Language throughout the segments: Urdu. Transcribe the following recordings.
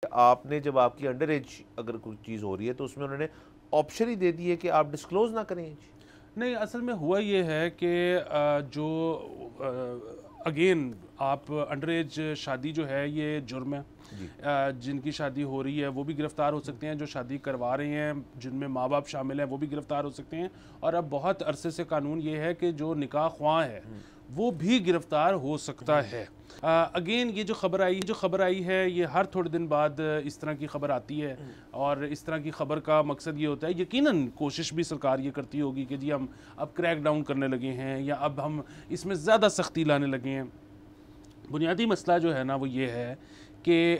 آپ نے جب آپ کی انڈر ایج اگر کوئی چیز ہو رہی ہے تو اس میں انہوں نے آپشن ہی دے دی ہے کہ آپ ڈسکلوز نہ کریں. نہیں، اصل میں ہوا یہ ہے کہ جو اگین آپ انڈر ایج شادی جو ہے یہ جرم ہے. جن کی شادی ہو رہی ہے وہ بھی گرفتار ہو سکتے ہیں، جو شادی کروا رہے ہیں جن میں ماں باپ شامل ہیں وہ بھی گرفتار ہو سکتے ہیں. اور اب بہت عرصے سے قانون یہ ہے کہ جو نکاح خواں ہے وہ بھی گرفتار ہو سکتا ہے. اگین یہ جو خبر آئی ہے یہ ہر تھوڑے دن بعد اس طرح کی خبر آتی ہے، اور اس طرح کی خبر کا مقصد یہ ہوتا ہے، یقیناً کوشش بھی سرکار یہ کرتی ہوگی کہ جی ہم اب کریک ڈاؤن کرنے لگے ہیں یا اب ہم اس میں زیادہ سختی لانے لگے ہیں. بنیادی مسئلہ جو ہے نا وہ یہ ہے کہ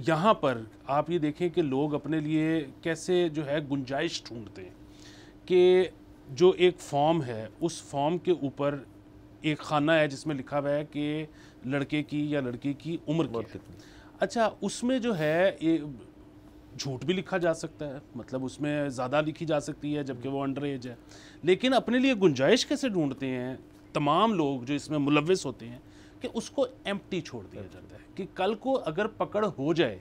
یہاں پر آپ یہ دیکھیں کہ لوگ اپنے لیے کیسے جو ہے گنجائش ڈھونڈتے ہیں کہ جو ایک فارم ہے اس فارم کے اوپر ایک خانہ ہے جس میں لکھا ہوا ہے کہ لڑکے کی یا لڑکی کی عمر کتنی. اچھا، اس میں جو ہے جھوٹ بھی لکھا جا سکتا ہے، مطلب اس میں زیادہ لکھی جا سکتی ہے جبکہ وہ انڈر ایج ہے. لیکن اپنے لیے گنجائش کیسے ڈھونڈتے ہیں تمام لوگ جو اس میں ملوث ہوتے ہیں کہ اس کو ایمپٹی چھوڑ دیا جاتا ہے کہ کل کو اگر پکڑ ہو جائے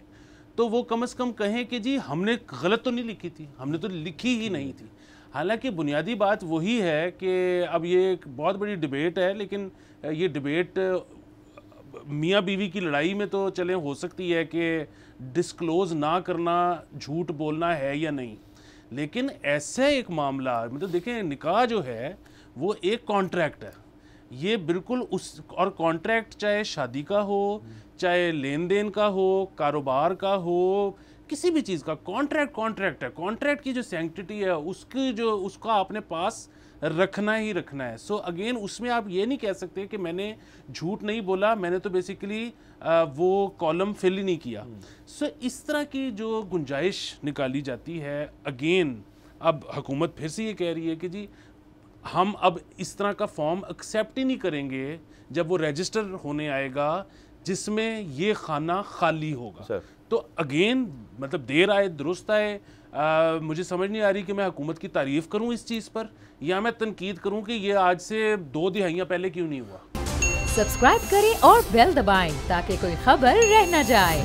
تو وہ کم از کم کہیں کہ جی ہم نے غلط تو نہیں لکھی تھی، ہم نے تو لکھی ہی نہیں تھی. حالانکہ بنیادی بات وہی ہے کہ اب یہ ایک بہت بڑی ڈیبیٹ ہے، لیکن یہ ڈیبیٹ میاں بیوی کی لڑائی میں تو چلیں ہو سکتی ہے کہ ڈسکلوز نہ کرنا جھوٹ بولنا ہے یا نہیں. لیکن ایسا ایک معاملہ مطلب دیکھیں، نکاح جو ہے وہ ایک کانٹریکٹ ہے، یہ بالکل اور کانٹریکٹ چاہے شادی کا ہو، چاہے لین دین کا ہو، کاروبار کا ہو، کسی بھی چیز کا کانٹریکٹ ہے. کانٹریکٹ کی جو سینکٹیٹی ہے اس کا اپنے پاس رکھنا ہی رکھنا ہے. سو اگین اس میں آپ یہ نہیں کہہ سکتے کہ میں نے جھوٹ نہیں بولا، میں نے تو بیسیکلی وہ کالم فل ہی نہیں کیا. سو اس طرح کی جو گنجائش نکالی جاتی ہے، اگین اب حکومت پھر سے یہ کہہ رہی ہے کہ جی ہم اب اس طرح کا فارم ایکسیپٹ ہی نہیں کریں گے جب وہ رجسٹر ہونے آئے گا جس میں یہ خانہ خالی ہوگا. تو اگین مطلب دیر آئے درست آئے. مجھے سمجھ نہیں آ رہی کہ میں حکومت کی تعریف کروں اس چیز پر یا میں تنقید کروں کہ یہ آج سے 2 دہائیاں پہلے کیوں نہیں ہوا. سبسکرائب کریں اور بیل دبائیں تاکہ کوئی خبر رہ نہ جائے.